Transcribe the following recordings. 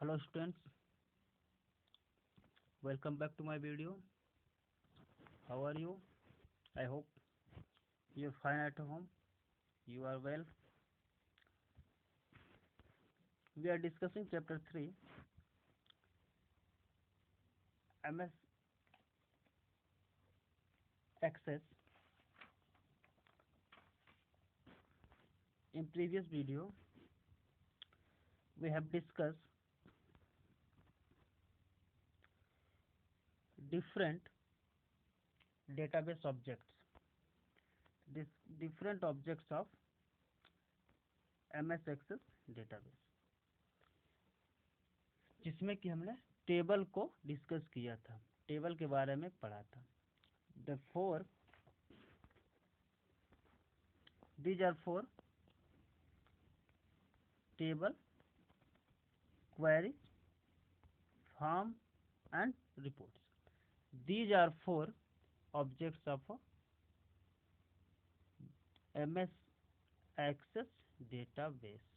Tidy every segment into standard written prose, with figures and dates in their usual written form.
Hello students, welcome back to my video. How are you? I hope you're fine at home. You are well. We are discussing chapter 3, MS Access. In previous video, we have discussed different database objects. This different objects of MS Access database, जिसमें कि हमने table को discuss किया था, table के बारे में पढ़ा था. Therefore, these are four table, query, form and reports. These are four objects of MS Access database.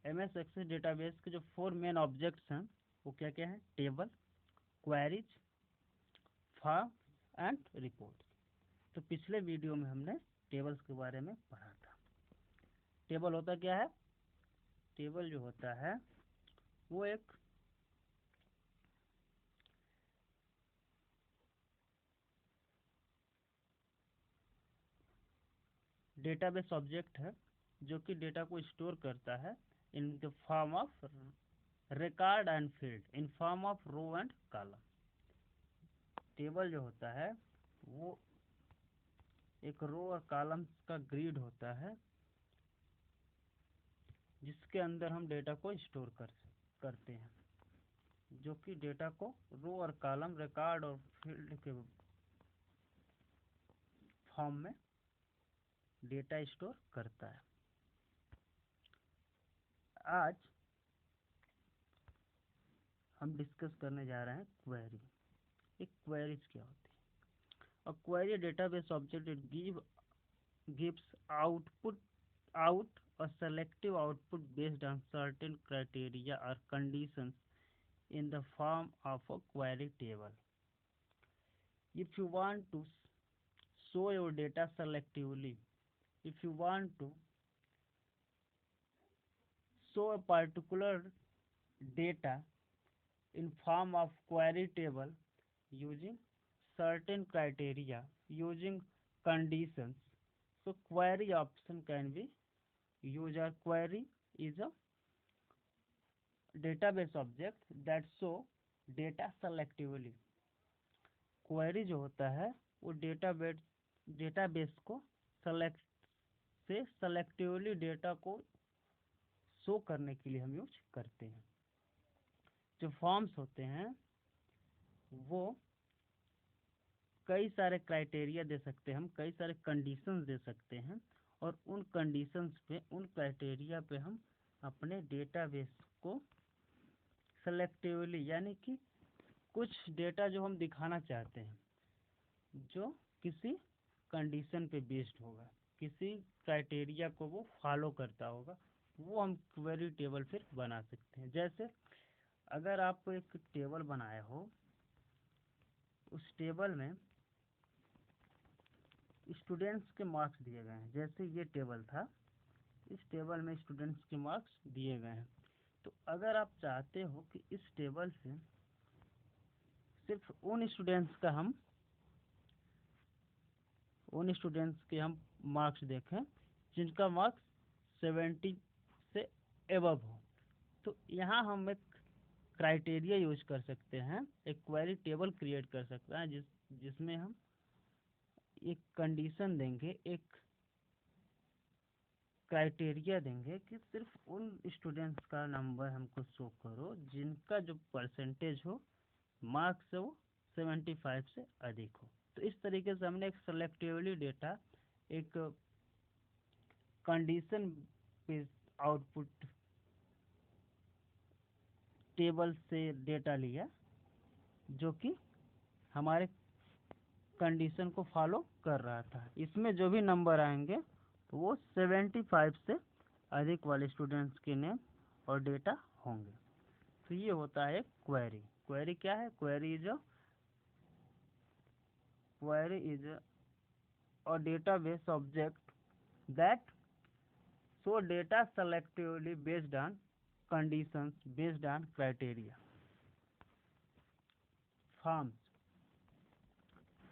MS Access database के जो फोर मेन ऑब्जेक्ट्स हैं वो क्या क्या हैं? Table, queries, form and report. तो पिछले वीडियो में हमने टेबल्स के बारे में पढ़ा था. टेबल होता क्या है? टेबल जो होता है वो एक डेटाबेस ऑब्जेक्ट है जो कि डेटा को स्टोर करता है in the form of record and field, in form of row and column. Table जो होता है वो एक रो और कॉलम का ग्रिड होता है जिसके अंदर हम डेटा को स्टोर करते हैं, जो कि डेटा को रो और कॉलम, रिकॉर्ड और फील्ड के फॉर्म में डेटा स्टोर करता है. आज हम डिस्कस करने जा रहे हैं क्वेरी. एक क्वेरीज क्या होती है? A query database object it gives out a selective output based on certain criteria or conditions in the form of a query table. If you want to show your data selectively, if you want to show a particular data in form of query table using certain criteria, using conditions, so query option can be used. Or query is a database object that show data selectively. Query जो होता है वो database को selectively data को show करने के लिए हम यूज करते हैं. जो फॉर्म्स होते हैं वो कई सारे क्राइटेरिया दे सकते हैं, हम कई सारे कंडीशंस दे सकते हैं और उन कंडीशंस पे, उन क्राइटेरिया पे हम अपने डेटाबेस को सेलेक्टिवली, यानी कि कुछ डेटा जो हम दिखाना चाहते हैं जो किसी कंडीशन पे बेस्ड होगा, किसी क्राइटेरिया को वो फॉलो करता होगा, वो हम क्वेरी टेबल फिर बना सकते हैं. जैसे अगर आप एक टेबल बनाए हो, उस टेबल में स्टूडेंट्स के मार्क्स दिए गए हैं. जैसे ये टेबल था, इस टेबल में स्टूडेंट्स के मार्क्स दिए गए हैं. तो अगर आप चाहते हो कि इस टेबल से सिर्फ उन स्टूडेंट्स के हम मार्क्स देखें जिनका मार्क्स 70 से एबव हो, तो यहाँ हम एक क्राइटेरिया यूज कर सकते हैं, एक क्वेरी टेबल क्रिएट कर सकते हैं जिसमें हम एक कंडीशन देंगे, एक क्राइटेरिया देंगे कि सिर्फ उन स्टूडेंट्स का नंबर हमको शो करो जिनका जो परसेंटेज हो मार्क्स से वो 75 से अधिक हो. तो इस तरीके से हमने एक सेलेक्टिवली डेटा, एक कंडीशन बेस्ड आउटपुट टेबल से डेटा लिया जो कि हमारे कंडीशन को फॉलो कर रहा था. इसमें जो भी नंबर आएंगे तो वो 75 से अधिक वाले स्टूडेंट्स के नेम और डेटा होंगे. तो ये होता है क्वेरी। क्वेरी क्या है? Query is a database object that show data selectively based on conditions, based on criteria. Form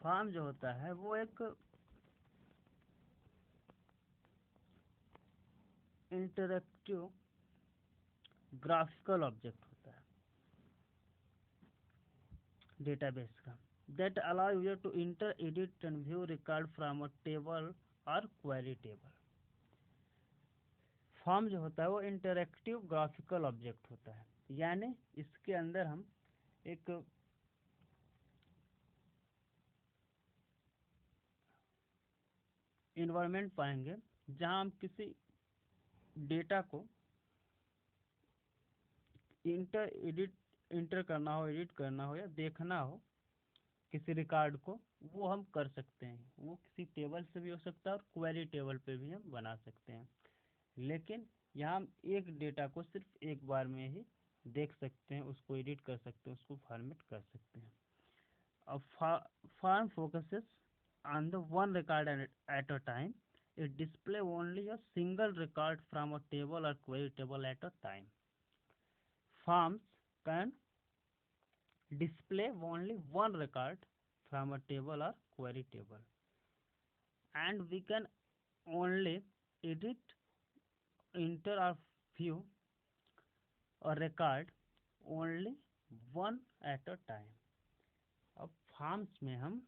form जो होता है वो एक इंटरेक्टिव ग्राफिकल ऑब्जेक्ट होता है डेटाबेस का, that allow user to enter, edit and view record from a table or query table. Form जो होता है वो इंटरेक्टिव ग्राफिकल ऑब्जेक्ट होता है, यानी इसके अंदर हम एक इन्वायरमेंट पाएंगे जहां हम किसी डेटा को इंटर करना हो, एडिट करना हो या देखना हो किसी रिकॉर्ड को, वो हम कर सकते हैं। वो किसी टेबल से भी हो सकता है और क्वेरी टेबल पे भी हम बना सकते हैं, लेकिन यहाँ हम एक डेटा को सिर्फ एक बार में ही देख सकते हैं, उसको एडिट कर सकते हैं, उसको फॉर्मेट कर सकते हैं। अब form focuses on the one record at a time. It display only a single record from a table or query table at a time. Forms can display only one record from a table or query table, and we can only edit, enter or view a record only one at a time. अब forms में हम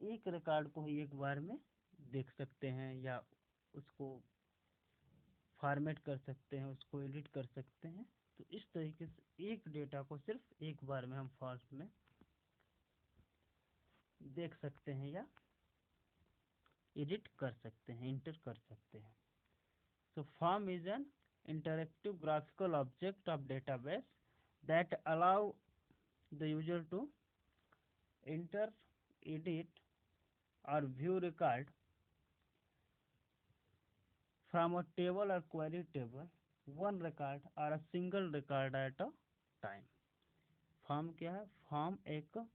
एक record को ही एक बार में देख सकते हैं या उसको फॉर्मेट कर सकते हैं, उसको एडिट कर सकते हैं। तो इस तरीके से एक डेटा को सिर्फ एक बार में हम फॉर्म में देख सकते हैं या एडिट कर सकते हैं, इंटर कर सकते हैं। So form is an interactive graphical object of database that allow the user to enter, edit or view record from a table or query table, one record or a single record at a time. Form क्या है? Form एक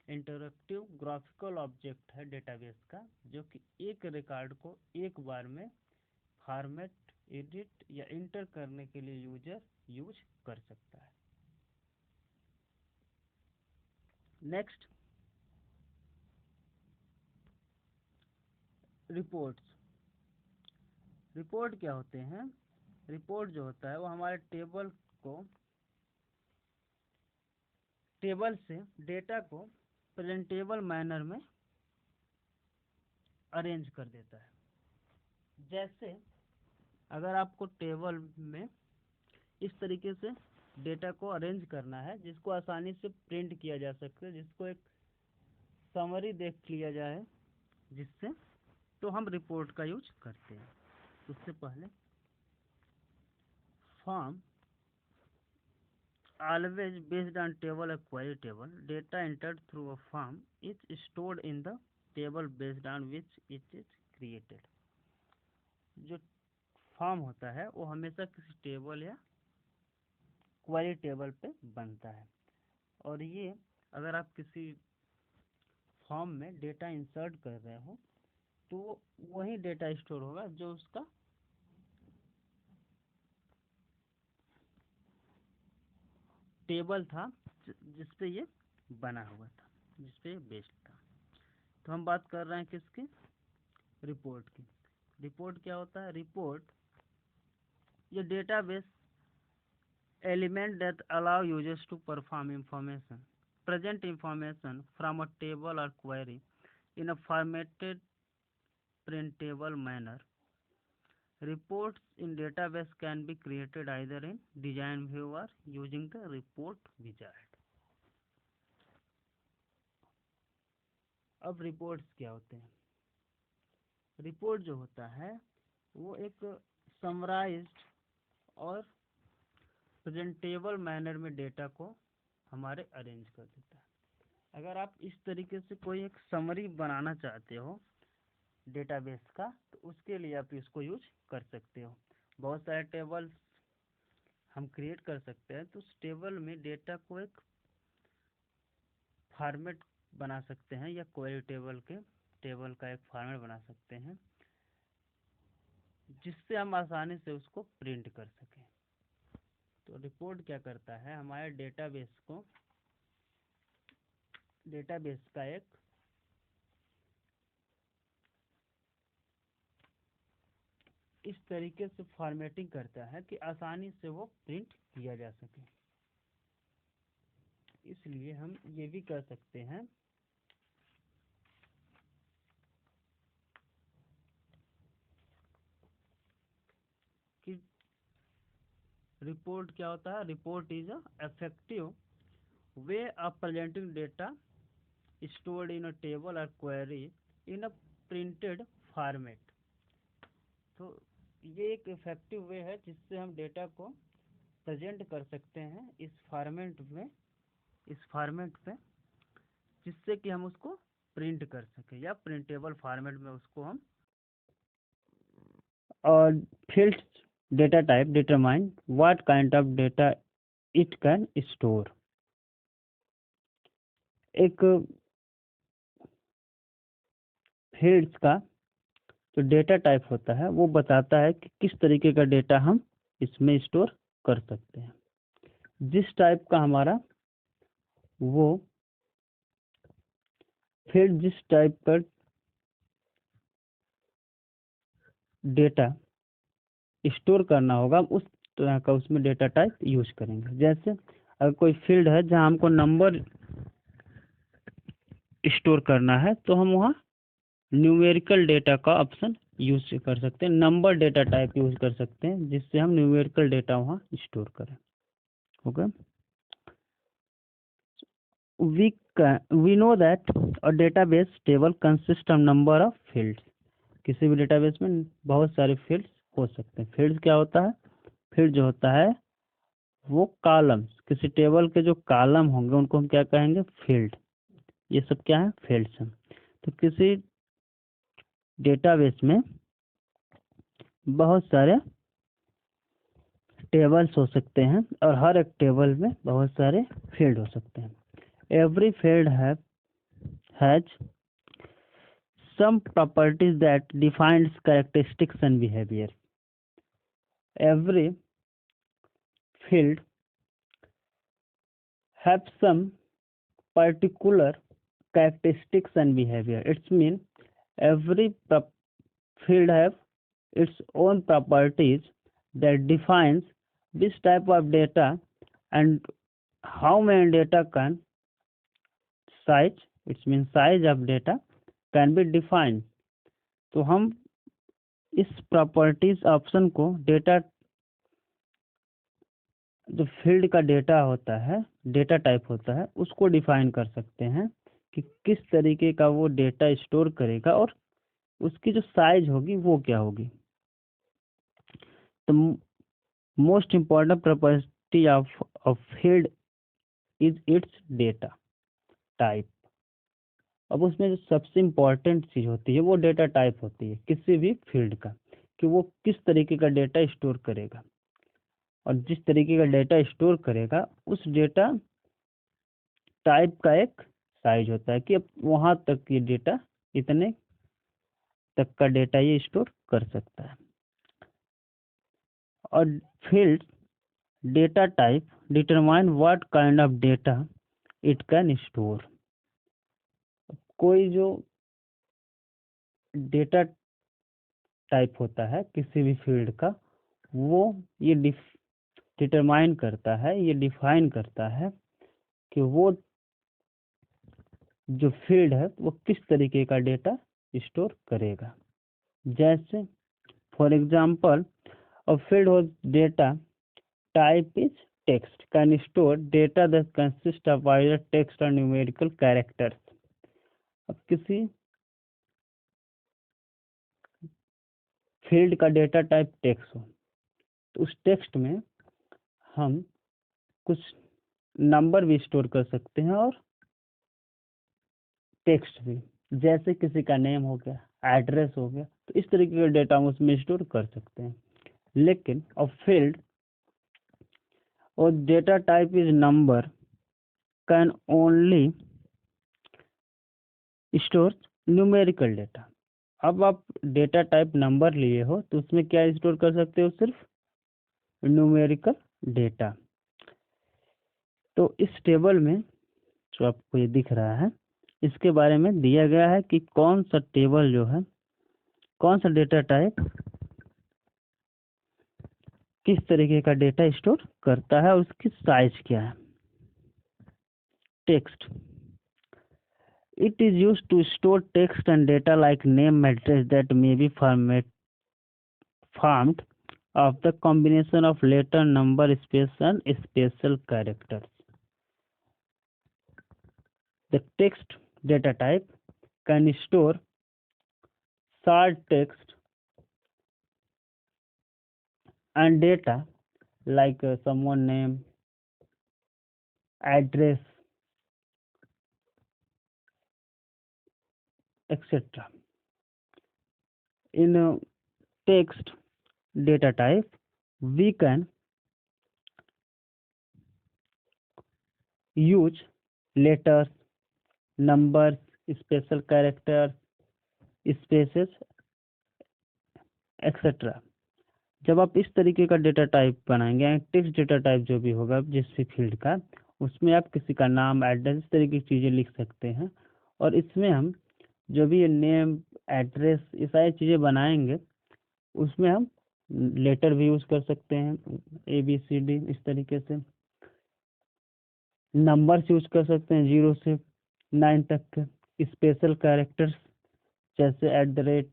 interactive graphical object है database का, जो कि एक record को एक बार में फॉर्मेट, एडिट या इंटर करने के लिए यूजर यूज कर सकता है। Next, reports. रिपोर्ट क्या होते हैं? रिपोर्ट जो होता है वो हमारे टेबल से डेटा को प्रेजेंटेबल मैनर में अरेंज कर देता है। जैसे अगर आपको टेबल में इस तरीके से डेटा को अरेंज करना है जिसको आसानी से प्रिंट किया जा सके, जिसको एक समरी देख लिया जाए जिससे, तो हम रिपोर्ट का यूज करते हैं। उससे पहले form always based on table or query table, data entered through a form is stored in the table based on which it is created. जो फॉर्म होता है वो हमेशा किसी टेबल या क्वेरी टेबल पे बनता है, और ये अगर आप किसी फॉर्म में डेटा इंसर्ट कर रहे हो तो वही डेटा स्टोर होगा जो उसका टेबल था जिसपे ये बना हुआ था, जिसपे ये बेस्ड था। तो हम बात कर रहे हैं किसकी? रिपोर्ट की। रिपोर्ट क्या होता है? रिपोर्ट ये database element that allow users to perform information, present information from a table or query in a formatted printable manner. Reports in database can be created either in design view or using the report wizard. अब reports क्या होते हैं? Report जो होता है वो एक summarised और प्रेजेंटेबल मैनर में डेटा को हमारे अरेंज कर देता है। अगर आप इस तरीके से कोई एक समरी बनाना चाहते हो डेटाबेस का, तो उसके लिए आप इसको यूज कर सकते हो। बहुत सारे टेबल्स हम क्रिएट कर सकते हैं। तो उस टेबल में डेटा को एक फॉर्मेट बना सकते हैं, या क्वेरी टेबल का एक फॉर्मेट बना सकते हैं, जिससे हम आसानी से उसको प्रिंट कर सकें। तो रिपोर्ट क्या करता है, हमारे डेटाबेस का एक इस तरीके से फॉर्मेटिंग करता है कि आसानी से वो प्रिंट किया जा सके। इसलिए हम ये भी कर सकते हैं कि रिपोर्ट क्या होता है, report is a effective way of presenting data stored in a table or query in a printed format। तो ये एक इफेक्टिव वे है जिससे हम डेटा को प्रेजेंट कर सकते हैं इस फॉर्मेट पे, जिससे कि हम उसको प्रिंट कर सके, या प्रिंटेबल फॉर्मेट में उसको हम। और field data type determine what kind of data it can store. एक फील्ड्स का जो डेटा टाइप होता है वो बताता है कि किस तरीके का डेटा हम इसमें स्टोर कर सकते हैं। जिस टाइप का हमारा वो फील्ड जिस टाइप का डेटा स्टोर करना होगा उस तरह का उसमें डेटा टाइप यूज करेंगे। जैसे अगर कोई फील्ड है जहां हमको नंबर स्टोर करना है तो हम वहाँ न्यूमेरिकल डेटा का ऑप्शन यूज कर सकते हैं, नंबर डेटा टाइप यूज कर सकते हैं, जिससे हम न्यूमेरिकल डेटा वहाँ स्टोर करें। Okay, we know that a database table consists of number of fields। किसी भी डेटाबेस में बहुत सारे फील्ड्स हो सकते हैं। फील्ड्स क्या होता है, फील्ड जो होता है वो कॉलम्स, किसी टेबल के जो कॉलम होंगे उनको हम क्या कहेंगे, फील्ड। ये सब क्या है, फील्ड्स हैं। तो किसी डेटाबेस में बहुत सारे टेबल्स हो सकते हैं और हर एक टेबल में बहुत सारे फील्ड हो सकते हैं। Every field has some properties that defines characteristics and behavior। Every field have some particular characteristics and behavior। It means every field have its own properties that defines this type of data and how many data can size, it means size of data can be defined। तो हम इस properties option को data, जो field का data होता है, data type होता है, उसको डिफाइन कर सकते हैं कि किस तरीके का वो डेटा स्टोर करेगा और उसकी जो साइज होगी वो क्या होगी। तो most important property of field is it's data type. अब उसमें जो सबसे इम्पोर्टेंट चीज होती है वो डेटा टाइप होती है किसी भी फील्ड का, कि वो किस तरीके का डेटा स्टोर करेगा, और जिस तरीके का डेटा स्टोर करेगा उस डेटा टाइप का एक साइज होता है कि अब वहां तक ये डेटा, इतने तक का डेटा ये स्टोर कर सकता है। और field data type determine what kind of data it can store. कोई जो डेटा टाइप होता है किसी भी फील्ड का, वो ये डिटरमाइन करता है, ये डिफाइन करता है कि वो जो फील्ड है वो किस तरीके का डेटा स्टोर करेगा। जैसे for example a field whose data type is text can store data that consist of either text or numerical characters. अब किसी फील्ड का डेटा टाइप टेक्स्ट हो तो उस टेक्स्ट में हम कुछ नंबर भी स्टोर कर सकते हैं और टेक्स्ट भी, जैसे किसी का नेम हो गया, एड्रेस हो गया, तो इस तरीके का डेटा हम उसमें स्टोर कर सकते हैं। लेकिन अब फील्ड और data type is number can only store numerical data. अब आप डेटा टाइप नंबर लिए हो तो उसमें क्या स्टोर कर सकते हो? सिर्फ न्यूमेरिकल डेटा। तो इस टेबल में जो आपको ये दिख रहा है इसके बारे में दिया गया है कि कौन सा टेबल जो है, कौन सा डेटा टाइप किस तरीके का डेटा स्टोर करता है, उसकी साइज क्या है। Text, it is used to store text and data like name, address that may be formed of the combination of letter, number, space and special characters. The text data type can store short text and data like someone name, address, etc. In text data type, we can use letters, numbers, special characters, spaces, etc. जब आप इस तरीके का data type बनाएंगे, text data type जो भी होगा जिस भी फील्ड का, उसमें आप किसी का नाम, एड्रेस, इस तरीके की चीज़ें लिख सकते हैं। और इसमें हम जो भी नेम, एड्रेस, ये सारी चीज़ें बनाएंगे उसमें हम लेटर भी यूज़ कर सकते हैं, ABCD इस तरीके से। नंबर्स यूज़ कर सकते हैं 0 से 9 तक के। स्पेशल कैरेक्टर्स जैसे @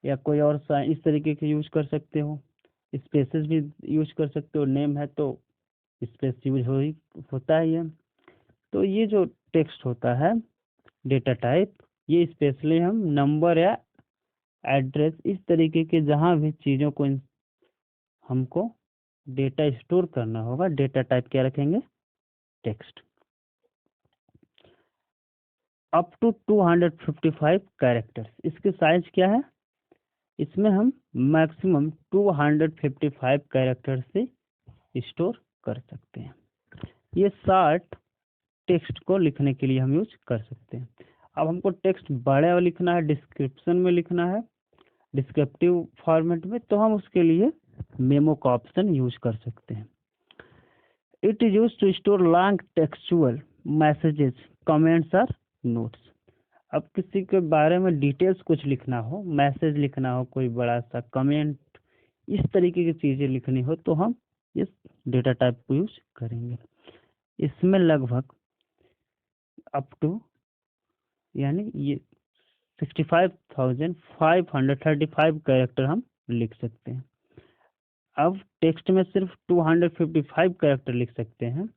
या कोई और साइन इस तरीके के यूज कर सकते हो। स्पेसेस भी यूज कर सकते हो, नेम है तो स्पेस यूज होता ही है। तो ये जो टेक्स्ट होता है डेटा टाइप, ये स्पेशली हम नंबर या एड्रेस इस तरीके के जहाँ भी चीज़ों को हमको डेटा स्टोर करना होगा, डेटा टाइप क्या रखेंगे? टेक्स्ट। अप टू 255 कैरेक्टर्स, इसकी साइज क्या है? इसमें हम मैक्सिमम 255 कैरेक्टर से स्टोर कर सकते हैं। ये शॉर्ट टेक्स्ट को लिखने के लिए हम यूज कर सकते हैं। अब हमको टेक्स्ट बड़ा लिखना है, डिस्क्रिप्शन में लिखना है, डिस्क्रिप्टिव फॉर्मेट में, तो हम उसके लिए मेमो का ऑप्शन यूज कर सकते हैं। It is use to store long textual messages, comments और नोट्स। अब किसी के बारे में डिटेल्स कुछ लिखना हो, मैसेज लिखना हो, कोई बड़ा सा कमेंट, इस तरीके की चीज़ें लिखनी हो तो हम इस डेटा टाइप को यूज करेंगे। इसमें लगभग अप टू यानी ये 65,535 कैरेक्टर हम लिख सकते हैं। अब टेक्स्ट में सिर्फ 255 कैरेक्टर लिख सकते हैं,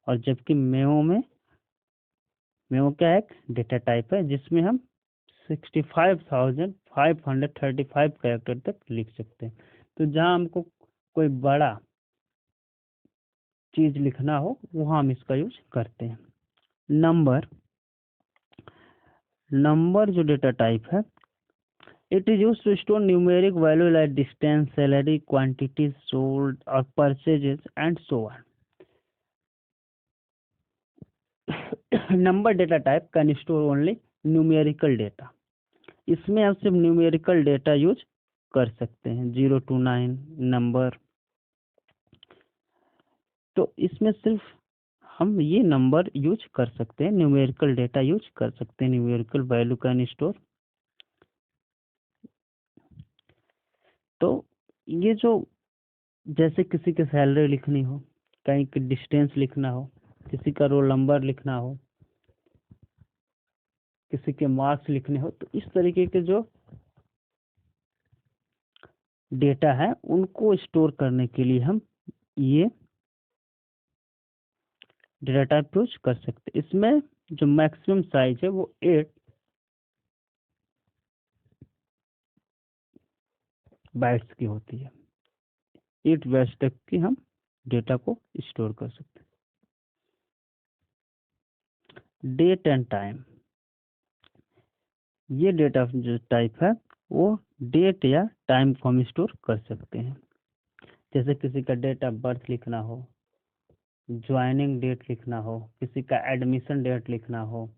और जबकि मेमो क्या है? डेटा टाइप है जिसमें हम 65,535 कैरेक्टर तक लिख सकते हैं। तो जहाँ हमको कोई बड़ा चीज लिखना हो वहाँ हम इसका यूज करते हैं। नंबर जो डेटा टाइप है, it is use to store numeric value like distance, salary, quantities sold और purchases and so on. Number data type can store only numerical data. इसमें हम सिर्फ न्यूमेरिकल डेटा यूज कर सकते हैं, 0 to 9 नंबर। तो इसमें सिर्फ हम ये नंबर यूज कर सकते हैं, न्यूमेरिकल डेटा यूज कर सकते हैं, न्यूमेरिकल वैल्यू कैन स्टोर। तो ये जो जैसे किसी की सैलरी लिखनी हो, कहीं की डिस्टेंस लिखना हो, किसी का रोल नंबर लिखना हो, किसी के मार्क्स लिखने हो, तो इस तरीके के जो डेटा है उनको स्टोर करने के लिए हम ये डेटा टाइप यूज कर सकते हैं। इसमें जो मैक्सिमम साइज है वो 8 बाइट्स की होती है। 8 बाइट्स तक की हम डेटा को स्टोर कर सकते हैं। डेट एंड टाइम, ये डेटा जो टाइप है वो डेट या टाइम को हम स्टोर कर सकते हैं। जैसे किसी का डेट ऑफ बर्थ लिखना हो, ज्वाइनिंग डेट लिखना हो, किसी का एडमिशन डेट लिखना हो,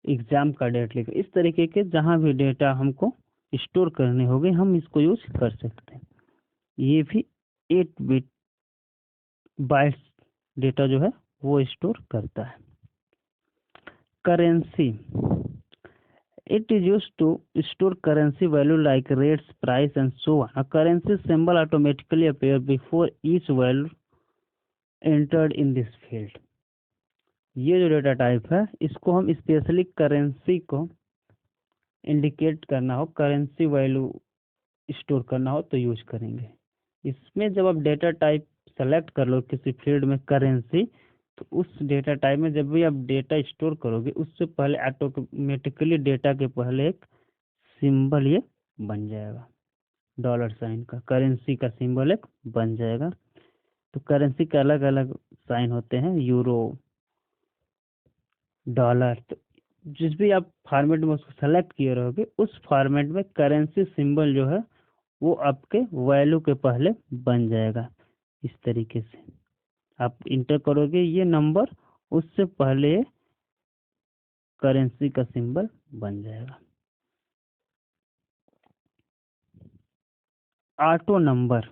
एग्जाम का डेट लिखना, इस तरीके के जहाँ भी डेटा हमको स्टोर करने होंगे हम इसको यूज कर सकते हैं। ये भी 8 बिट बाइट्स डेटा जो है वो स्टोर करता है। Currency, it is used to store currency value like rates, price and so on. A currency symbol automatically appear before each value entered in this field. ये जो डेटा टाइप है इसको हम स्पेशली करेंसी को indicate करना हो, currency value store करना हो तो यूज करेंगे। इसमें जब आप डेटा टाइप सेलेक्ट कर लो किसी फील्ड में करेंसी, तो उस डेटा टाइप में जब भी आप डेटा स्टोर करोगे उससे पहले ऑटोमेटिकली डेटा के पहले एक सिंबल ये बन जाएगा, $साइन का, करेंसी का सिंबल एक बन जाएगा। तो करेंसी के अलग अलग साइन होते हैं, यूरो, डॉलर। तो जिस भी आप फॉर्मेट में उसको सेलेक्ट किए रहोगे उस फॉर्मेट में करेंसी सिंबल जो है वो आपके वैल्यू के पहले बन जाएगा। इस तरीके से आप इंटर करोगे ये नंबर, उससे पहले करेंसी का सिंबल बन जाएगा। ऑटो नंबर,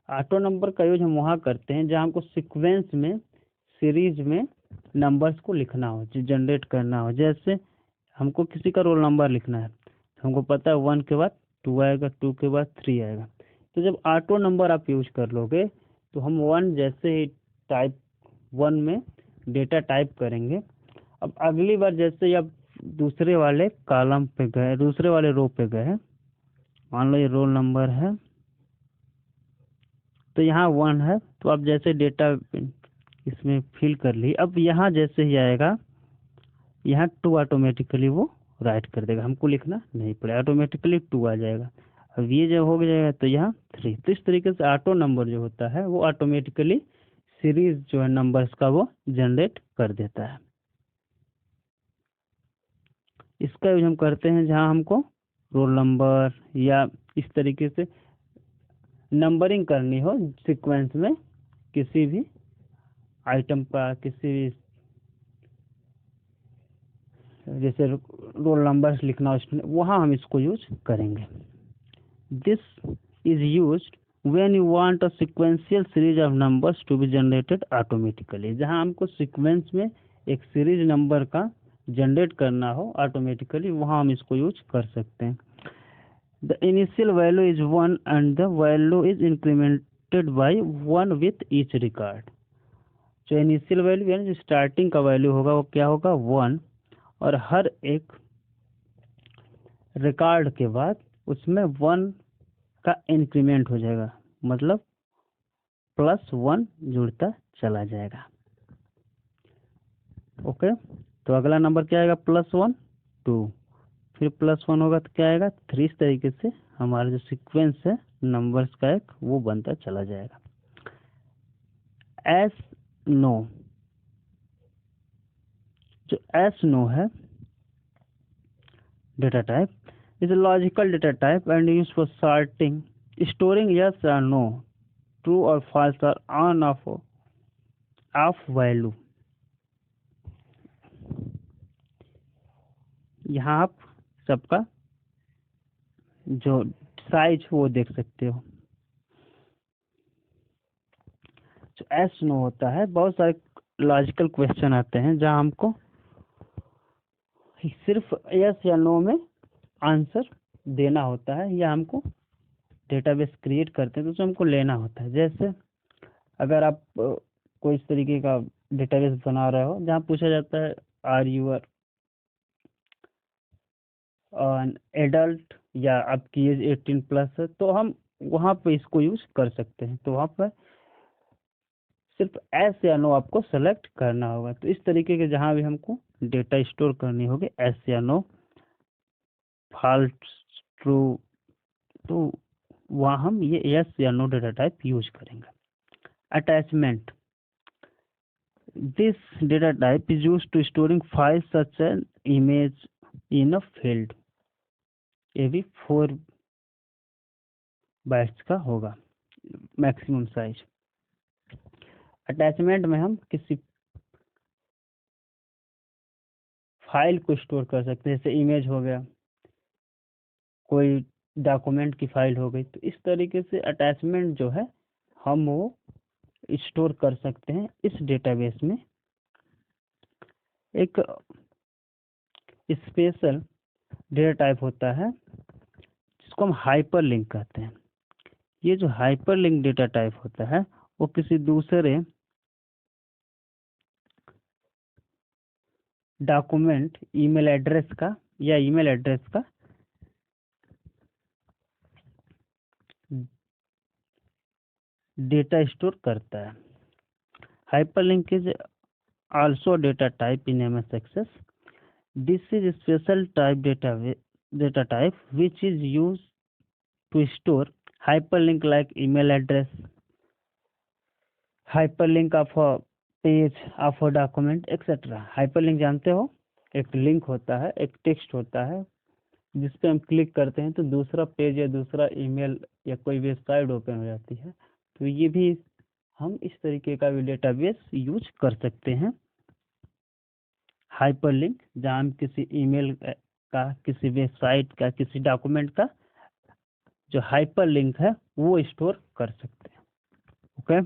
ऑटो नंबर का यूज हम वहाँ करते हैं जहाँ हमको सीक्वेंस में, सीरीज में नंबर्स को लिखना हो, जो जनरेट करना हो। जैसे हमको किसी का रोल नंबर लिखना है, हमको पता है 1 के बाद 2 आएगा, 2 के बाद 3 आएगा। तो जब ऑटो नंबर आप यूज कर लोगे तो हम 1 जैसे ही टाइप 1 में डेटा टाइप करेंगे, अब अगली बार जैसे ही आप दूसरे वाले कॉलम पे गए, दूसरे वाले रो पे गए, मान लो ये रोल नंबर है तो यहाँ 1 है, तो आप जैसे डेटा इसमें फिल कर ली, अब यहाँ जैसे ही आएगा यहाँ 2 ऑटोमेटिकली वो राइट कर देगा, हमको लिखना नहीं पड़ेगा, ऑटोमेटिकली 2 आ जाएगा। अब ये जब हो जाएगा तो यहाँ 3। तो इस तरीके से ऑटो नंबर जो होता है वो ऑटोमेटिकली सीरीज जो है नंबर्स का वो जनरेट कर देता है। इसका यूज हम करते हैं जहाँ हमको रोल नंबर या इस तरीके से नंबरिंग करनी हो सीक्वेंस में, किसी भी आइटम का, किसी भी जैसे रोल नंबर्स लिखना उसमें, वहाँ हम इसको यूज करेंगे। This is used when you want a sequential series of numbers to be generated automatically, जहाँ हमको सीक्वेंस में एक सीरीज नंबर का जनरेट करना हो ऑटोमेटिकली, वहाँ हम इसको यूज कर सकते हैं। The initial value is 1 and the value is incremented by 1 with each record. जो इनिशियल वैल्यू यानी जो स्टार्टिंग का वैल्यू होगा वो क्या होगा 1, और हर एक रिकॉर्ड के बाद उसमें 1 का इंक्रीमेंट हो जाएगा, मतलब +1 जुड़ता चला जाएगा। ओके, तो अगला नंबर क्या आएगा, +1 2, फिर +1 होगा तो क्या आएगा 3। इस तरीके से हमारा जो सीक्वेंस है नंबर्स का एक वो बनता चला जाएगा। एस नो, जो एस नो है data type is a logical data type and used for sorting, storing yes or no, true or false or on of value। यहाँ आप सबका जो साइज वो देख सकते हो। जो एस नो होता है, बहुत सारे लॉजिकल क्वेश्चन आते हैं जहाँ हमको सिर्फ यस या नो में आंसर देना होता है, या हमको डेटाबेस क्रिएट करते हैं तो उसमें हमको लेना होता है। जैसे अगर आप कोई इस तरीके का डेटाबेस बना रहे हो जहाँ पूछा जाता है आर यू आर एडल्ट या आपकी एज 18+ है, तो हम वहाँ पे इसको यूज कर सकते हैं। तो वहाँ पर सिर्फ एस या नो आपको सेलेक्ट करना होगा। तो इस तरीके के जहाँ भी हमको डेटा स्टोर करनी होगी, एस या नो, फॉल्स, ट्रू, तो वहाँ हम ये यस या नो डेटा टाइप यूज करेंगे। Attachment, this data type is used to storing files such an image in a field. ये भी 4 बाइट्स का होगा मैक्सिमम साइज। अटैचमेंट में हम किसी फाइल को स्टोर कर सकते हैं, जैसे इमेज हो गया, कोई डॉक्यूमेंट की फाइल हो गई। तो इस तरीके से अटैचमेंट जो है हम वो स्टोर कर सकते हैं इस डेटाबेस में। एक स्पेशल डेटा टाइप होता है जिसको हम हाइपर लिंक कहते हैं। ये जो हाइपर लिंक डेटा टाइप होता है वो किसी दूसरे डॉक्यूमेंट ईमेल एड्रेस का या ईमेल एड्रेस का डेटा स्टोर करता है। Hyperlink is also data type in MS Access. This is a special data type which is used to store hyperlink like email address, hyperlink of a page of a document etc. Hyperlink जानते हो, एक link होता है, एक text होता है जिस पे हम क्लिक करते हैं तो दूसरा पेज या दूसरा ईमेल या कोई वेबसाइट ओपन हो जाती है। तो ये भी हम इस तरीके का भी डेटाबेस यूज कर सकते हैं। हाइपरलिंक जहाँ हम किसी ईमेल का, किसी वेबसाइट का, किसी डॉक्यूमेंट का जो हाइपरलिंक है वो स्टोर कर सकते हैं। ओके।